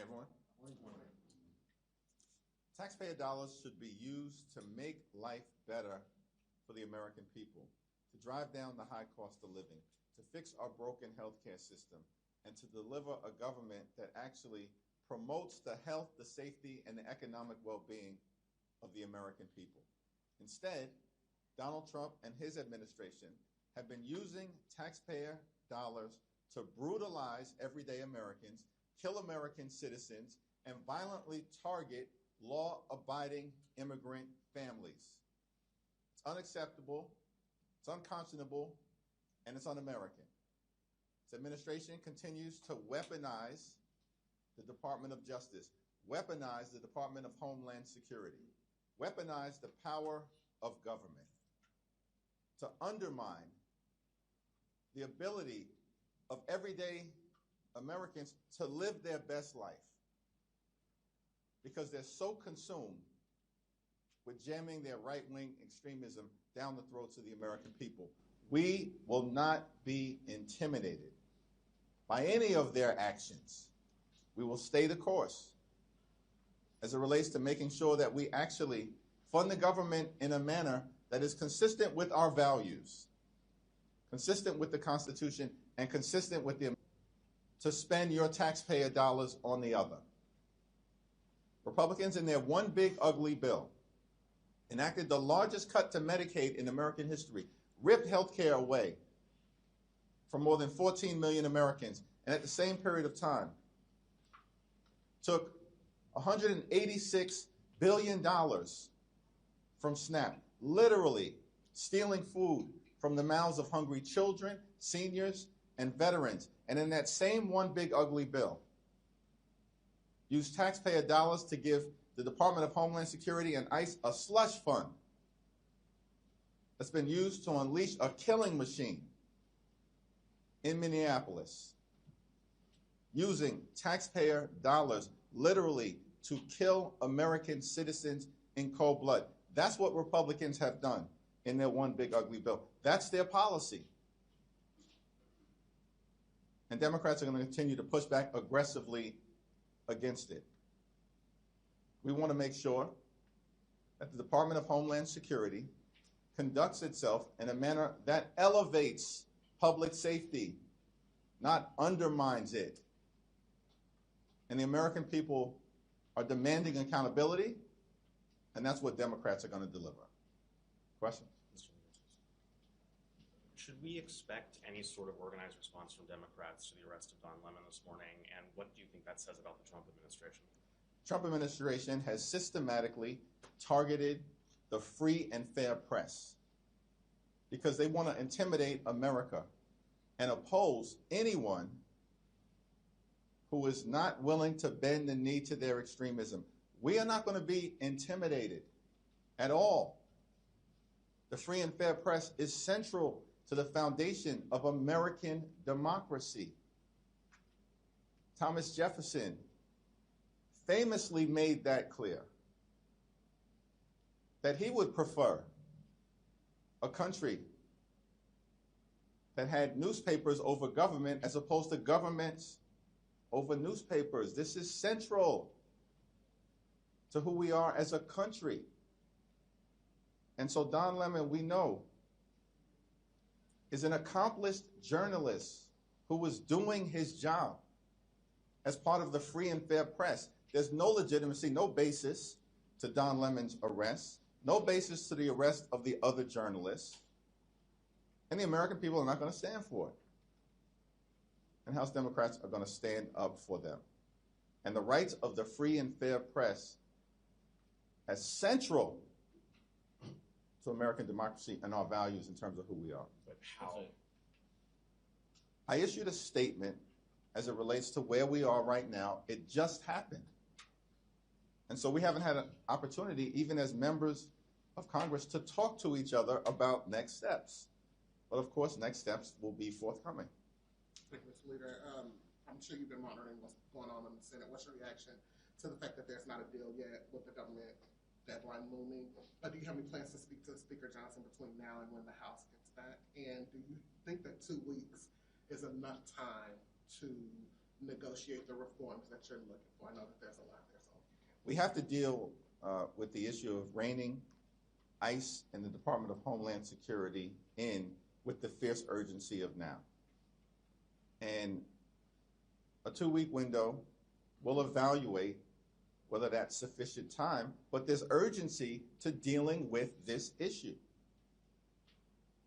everyone. Taxpayer dollars should be used to make life better for the American people, to drive down the high cost of living, to fix our broken healthcare system, and to deliver a government that actually promotes the health, the safety, and the economic well-being of the American people. Instead, Donald Trump and his administration have been using taxpayer dollars to brutalize everyday Americans, kill American citizens, and violently target law-abiding immigrant families. It's unacceptable, it's unconscionable, and it's un-American. This administration continues to weaponize the Department of Justice, weaponize the Department of Homeland Security, weaponize the power of government to undermine the ability of everyday Americans to live their best life because they're so consumed with jamming their right-wing extremism down the throats of the American people. We will not be intimidated by any of their actions. We will stay the course as it relates to making sure that we actually fund the government in a manner that is consistent with our values, consistent with the Constitution, and consistent with the to spend your taxpayer dollars on the other. Republicans in their one big ugly bill enacted the largest cut to Medicaid in American history, ripped health care away from more than 14 million Americans, and at the same period of time took $186 billion from SNAP, literally stealing food from the mouths of hungry children, seniors, and veterans. And in that same one big ugly bill, used taxpayer dollars to give the Department of Homeland Security and ICE a slush fund that's been used to unleash a killing machine in Minneapolis, using taxpayer dollars literally to kill American citizens in cold blood. That's what Republicans have done in their one big ugly bill. That's their policy. And Democrats are going to continue to push back aggressively against it. We want to make sure that the Department of Homeland Security conducts itself in a manner that elevates public safety, not undermines it. And the American people are demanding accountability, and that's what Democrats are going to deliver. Question? Should we expect any sort of organized response from Democrats to the arrest of Don Lemon this morning, and what do you think that says about the Trump administration? Trump administration has systematically targeted the free and fair press because they want to intimidate America and oppose anyone who is not willing to bend the knee to their extremism. We are not going to be intimidated at all. The free and fair press is central to the foundation of American democracy. Thomas Jefferson famously made that clear, that he would prefer a country that had newspapers over government as opposed to governments over newspapers. This is central to who we are as a country. And so Don Lemon, we know, is an accomplished journalist who was doing his job as part of the free and fair press. There's no legitimacy, no basis to Don Lemon's arrest, no basis to the arrest of the other journalists. And the American people are not going to stand for it. And House Democrats are going to stand up for them. And the rights of the free and fair press as central to American democracy and our values in terms of who we are. But how? I issued a statement as it relates to where we are right now. It just happened. And so we haven't had an opportunity, even as members of Congress, to talk to each other about next steps. But of course, next steps will be forthcoming. Thank you, Mr. Leader. I'm sure you've been monitoring what's going on in the Senate. What's your reaction to the fact that there's not a deal yet with the government deadline looming? Do you have any plans to speak to Speaker Johnson between now and when the House gets back? And do you think that 2 weeks is enough time to negotiate the reforms that you're looking for? I know that there's a lot there. So We have to deal with the issue of reining ICE and the Department of Homeland Security in with the fierce urgency of now. And a 2-week window will evaluate whether that's sufficient time, but there's urgency to dealing with this issue.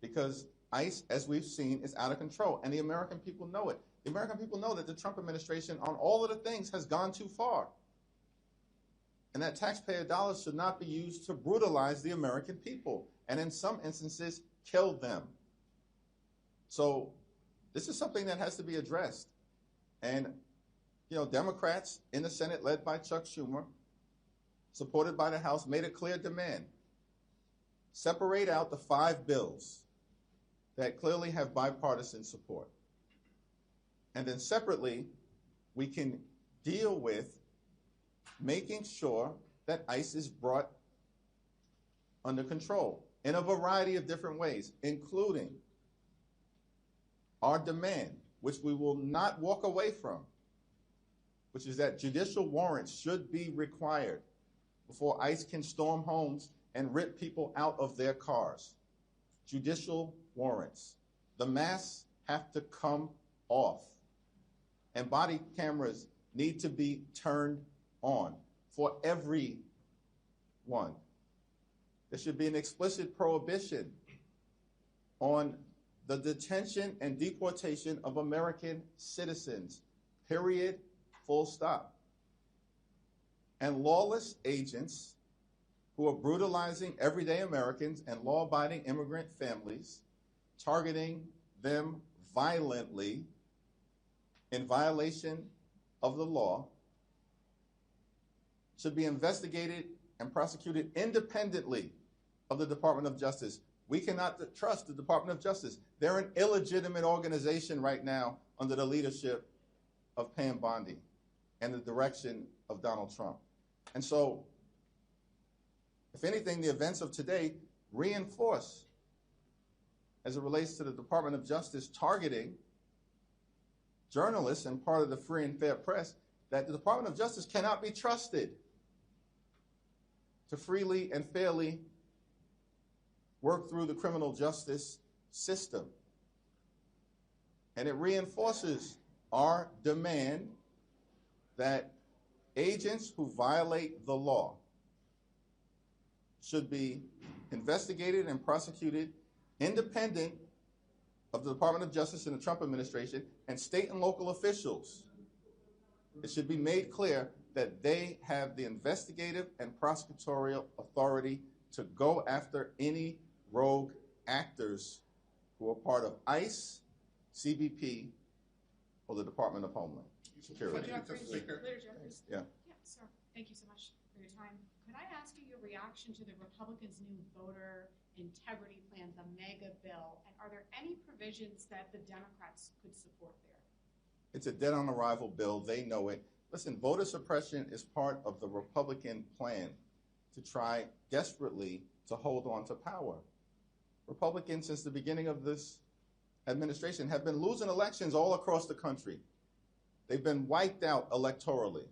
Because ICE, as we've seen, is out of control, and the American people know it. The American people know that the Trump administration on all of the things has gone too far. And that taxpayer dollars should not be used to brutalize the American people, and in some instances, kill them. So this is something that has to be addressed. And, you know, Democrats in the Senate, led by Chuck Schumer, supported by the House, made a clear demand. Separate out the 5 bills that clearly have bipartisan support. And then separately, we can deal with making sure that ICE is brought under control in a variety of different ways, including our demand, which we will not walk away from, which is that judicial warrants should be required before ICE can storm homes and rip people out of their cars. Judicial warrants. The masks have to come off. And body cameras need to be turned on for everyone. There should be an explicit prohibition on the detention and deportation of American citizens, period, full stop. And lawless agents who are brutalizing everyday Americans and law-abiding immigrant families, targeting them violently in violation of the law, should be investigated and prosecuted independently of the Department of Justice. We cannot trust the Department of Justice. They're an illegitimate organization right now under the leadership of Pam Bondi and the direction of Donald Trump. And so, if anything, the events of today reinforce, as it relates to the Department of Justice targeting journalists and part of the free and fair press, that the Department of Justice cannot be trusted to freely and fairly work through the criminal justice system. And it reinforces our demand that agents who violate the law should be investigated and prosecuted independent of the Department of Justice and the Trump administration and state and local officials. It should be made clear that they have the investigative and prosecutorial authority to go after any rogue actors who are part of ICE, CBP, or the Department of Homeland Security. Leader Jeffries. Yeah. Yeah, sir. Thank you so much for your time. Could I ask you your reaction to the Republicans' new voter integrity plan, the mega bill, and are there any provisions that the Democrats could support there? It's a dead-on-arrival bill. They know it. Listen, voter suppression is part of the Republican plan to try desperately to hold on to power. Republicans, since the beginning of this administration, have been losing elections all across the country. They've been wiped out electorally.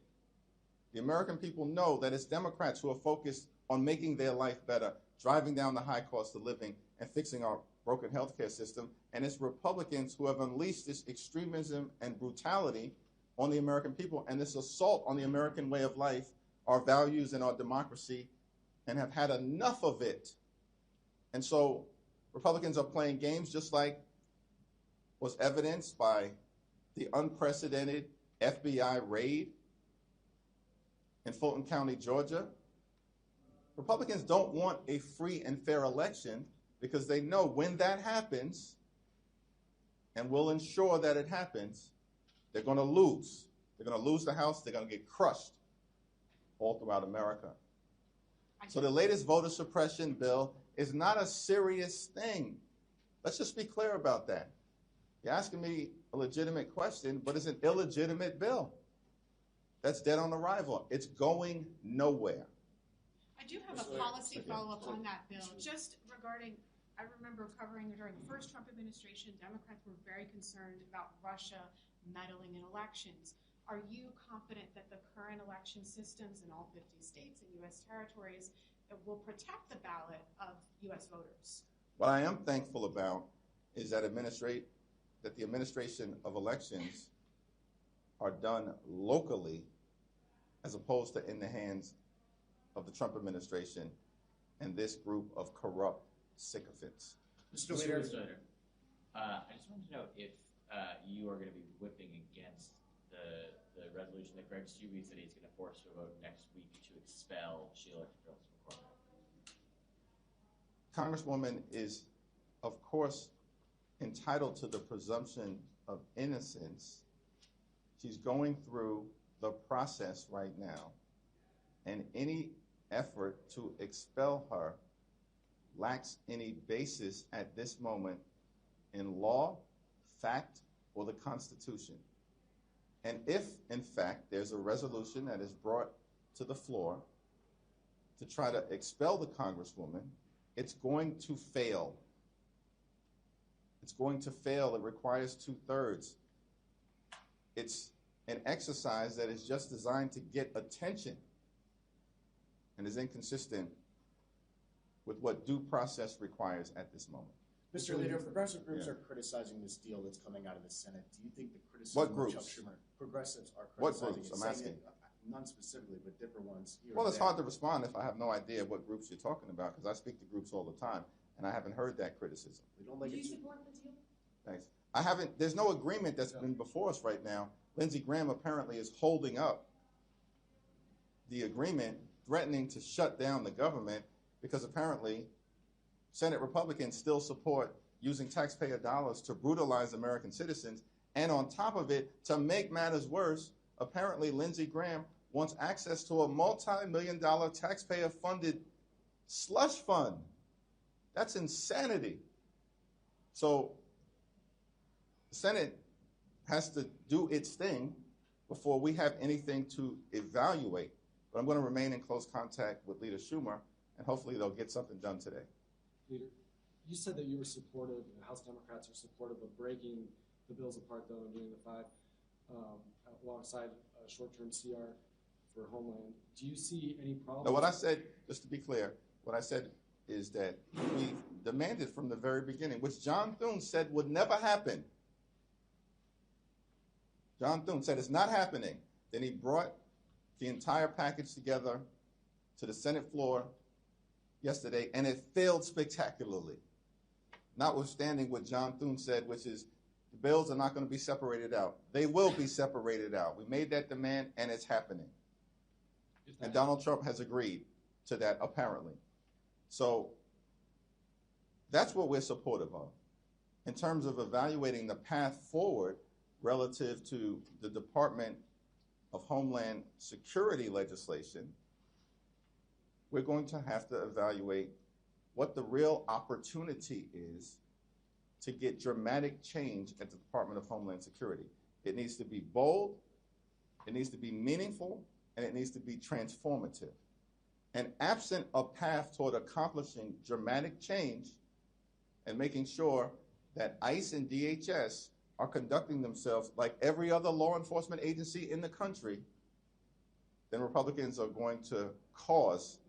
The American people know that it's Democrats who are focused on making their life better, driving down the high cost of living, and fixing our broken healthcare system. And it's Republicans who have unleashed this extremism and brutality on the American people and this assault on the American way of life, our values, and our democracy, and have had enough of it. And so Republicans are playing games, just like was evidenced by the unprecedented FBI raid in Fulton County, Georgia. Republicans don't want a free and fair election because they know when that happens, and will ensure that it happens, they're going to lose. They're going to lose the House. They're going to get crushed all throughout America. So the latest voter suppression bill is not a serious thing. Let's just be clear about that. You're asking me a legitimate question, but it's an illegitimate bill. That's dead on arrival. It's going nowhere. I do have a policy follow-up on that bill, just regarding, I remember covering during the first Trump administration, Democrats were very concerned about Russia meddling in elections. Are you confident that the current election systems in all 50 states and U.S. territories will protect the ballot of U.S. voters? What I am thankful about is that the administration of elections are done locally as opposed to in the hands of the Trump administration and this group of corrupt sycophants. Mr. Leader, I just wanted to know if you are going to be whipping against the resolution that Greg Steube said he's going to force a vote next week to expel Sheila from Congress. Congresswoman is, of course, entitled to the presumption of innocence. She's going through the process right now, and any effort to expel her lacks any basis at this moment in law, fact, or the Constitution. And if, in fact, there's a resolution that is brought to the floor to try to expel the Congresswoman, it's going to fail. It's going to fail. It requires 2/3. It's an exercise that is just designed to get attention and is inconsistent with what due process requires at this moment. Mr. Leader, progressive groups are criticizing this deal that's coming out of the Senate. Do you think the criticism What of groups? Chuck Schumer, progressives are What criticizing groups? it, I'm saying asking. it, none specifically, but different ones here Well, and it's there. hard to respond if I have no idea what groups you're talking about, because I speak to groups all the time, and I haven't heard that criticism. We don't like Do it you too. support the deal? Thanks. I haven't, there's no agreement that's been before us right now. Lindsey Graham apparently is holding up the agreement, threatening to shut down the government, because apparently Senate Republicans still support using taxpayer dollars to brutalize American citizens. And on top of it, to make matters worse, apparently Lindsey Graham wants access to a multi-million-dollar taxpayer-funded slush fund. That's insanity. So the Senate has to do its thing before we have anything to evaluate. But I'm going to remain in close contact with Leader Schumer, and hopefully they'll get something done today. Leader, you said that you were supportive, the House Democrats are supportive of breaking the bills apart, though, and doing the 5 alongside a short-term CR for Homeland. Do you see any problems? Now, what I said, just to be clear, what I said is that we demanded from the very beginning, which John Thune said would never happen. John Thune said it's not happening. Then he brought the entire package together to the Senate floor yesterday, and it failed spectacularly. Notwithstanding what John Thune said, which is the bills are not going to be separated out. They will be separated out. We made that demand, and it's happening. And Donald Trump has agreed to that, apparently. So that's what we're supportive of. In terms of evaluating the path forward relative to the Department of Homeland Security legislation, we're going to have to evaluate what the real opportunity is to get dramatic change at the Department of Homeland Security. It needs to be bold, it needs to be meaningful, and it needs to be transformative. And absent a path toward accomplishing dramatic change and making sure that ICE and DHS are conducting themselves like every other law enforcement agency in the country, then Republicans are going to cause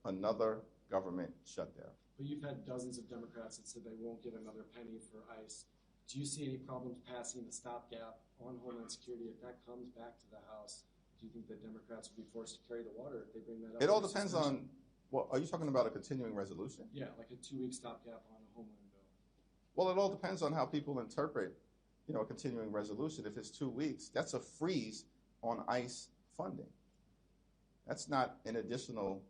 another government shutdown. But you've had dozens of Democrats that said they won't give another penny for ICE. Do you see any problems passing the stopgap on Homeland Security if that comes back to the House? Do you think that Democrats will be forced to carry the water if they bring that up? It all depends on, well, are you talking about a continuing resolution? Yeah, like a 2-week stopgap on a Homeland bill. Well, it all depends on how people interpret, a continuing resolution. If it's 2 weeks, that's a freeze on ICE funding. That's not an additional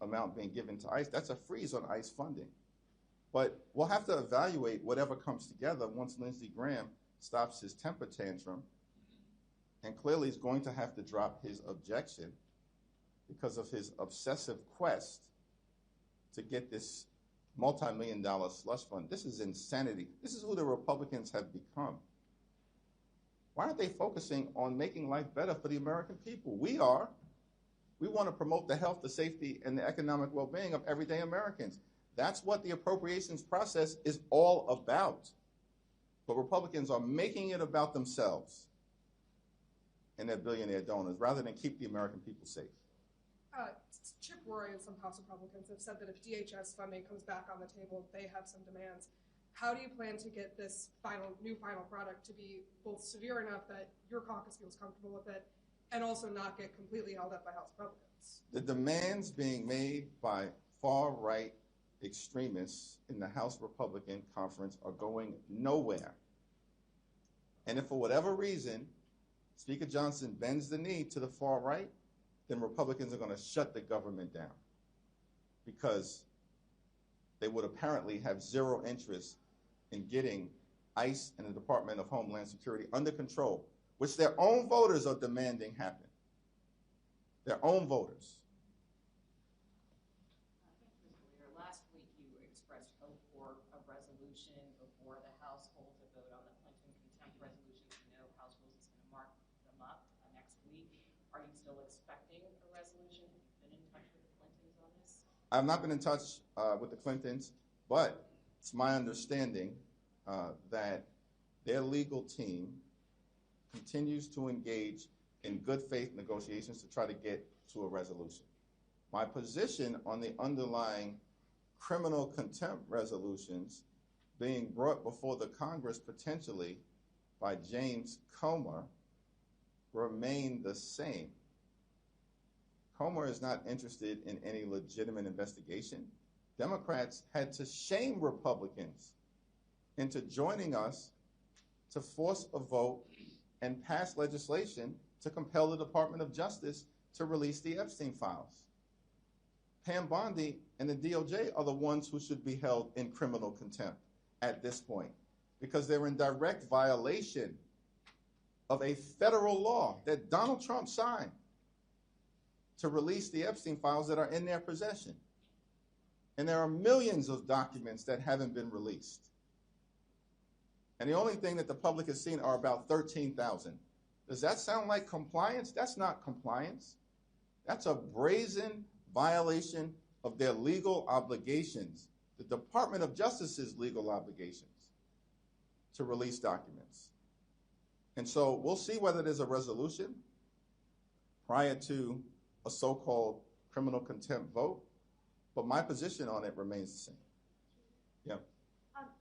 amount being given to ICE. That's a freeze on ICE funding. But we'll have to evaluate whatever comes together once Lindsey Graham stops his temper tantrum, and clearly he's going to have to drop his objection because of his obsessive quest to get this multi-million-dollar slush fund. This is insanity. This is who the Republicans have become. Why aren't they focusing on making life better for the American people? We are. We want to promote the health, the safety, and the economic well-being of everyday Americans. That's what the appropriations process is all about. But Republicans are making it about themselves and their billionaire donors rather than keep the American people safe. Chip Roy and some House Republicans have said that if DHS funding comes back on the table, they have some demands. How do you plan to get this new final product to be both severe enough that your caucus feels comfortable with it and also not get completely held up by House Republicans? The demands being made by far-right extremists in the House Republican Conference are going nowhere. And if for whatever reason Speaker Johnson bends the knee to the far right, then Republicans are going to shut the government down because they would apparently have zero interest in getting ICE and the Department of Homeland Security under control, which their own voters are demanding happen. Their own voters. Last week you expressed hope for a resolution before the House holds a vote on the Clinton contempt resolution. We know House Rules is going to mark them up next week. Are you still expecting a resolution? Have you been in touch with the Clintons on this? I've not been in touch with the Clintons, but it's my understanding that their legal team continues to engage in good faith negotiations to try to get to a resolution. My position on the underlying criminal contempt resolutions being brought before the Congress potentially by James Comer remain the same. Comer is not interested in any legitimate investigation. Democrats had to shame Republicans into joining us to force a vote and pass legislation to compel the Department of Justice to release the Epstein files. Pam Bondi and the DOJ are the ones who should be held in criminal contempt at this point because they're in direct violation of a federal law that Donald Trump signed to release the Epstein files that are in their possession. And there are millions of documents that haven't been released. And the only thing that the public has seen are about 13,000. Does that sound like compliance? That's not compliance. That's a brazen violation of their legal obligations, the Department of Justice's legal obligations to release documents. And so we'll see whether there's a resolution prior to a so-called criminal contempt vote, but my position on it remains the same. Yeah.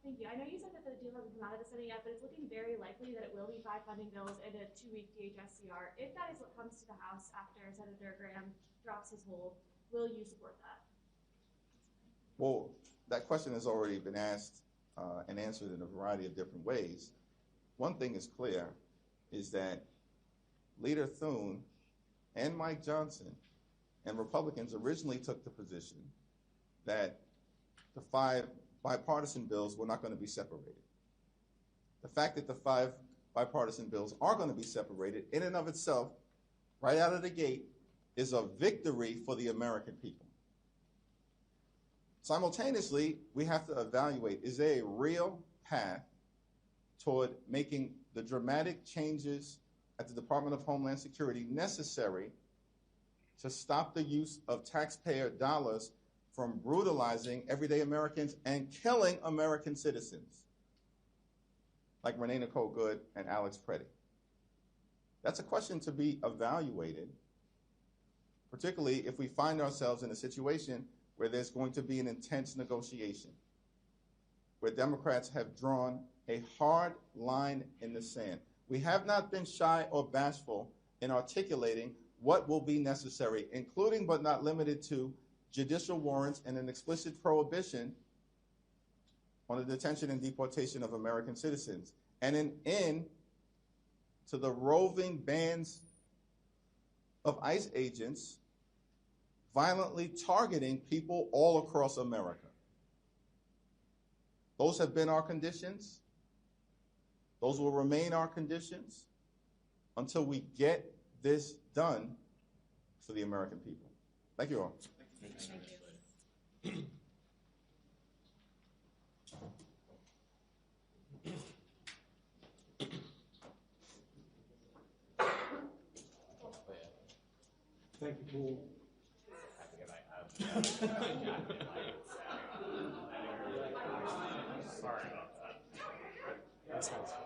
Thank you. I know you said that the deal hasn't come out of the Senate yet, but it's looking very likely that it will be 5 funding bills and a 2-week DHS CR. If that is what comes to the House after Senator Graham drops his hold, will you support that? Well, that question has already been asked and answered in a variety of different ways. One thing is clear is that Leader Thune and Mike Johnson and Republicans originally took the position that the 5 bipartisan bills were not going to be separated. The fact that the 5 bipartisan bills are going to be separated in and of itself, right out of the gate, is a victory for the American people. Simultaneously, we have to evaluate, is there a real path toward making the dramatic changes at the Department of Homeland Security necessary to stop the use of taxpayer dollars from brutalizing everyday Americans and killing American citizens, like Renee Nicole Good and Alex Preddy? That's a question to be evaluated, particularly if we find ourselves in a situation where there's going to be an intense negotiation, where Democrats have drawn a hard line in the sand. We have not been shy or bashful in articulating what will be necessary, including but not limited to judicial warrants and an explicit prohibition on the detention and deportation of American citizens, and an end to the roving bands of ICE agents violently targeting people all across America. Those have been our conditions. Those will remain our conditions until we get this done for the American people. Thank you all. Thank you. Thank you, Paul. Sorry about that. Yes, thanks.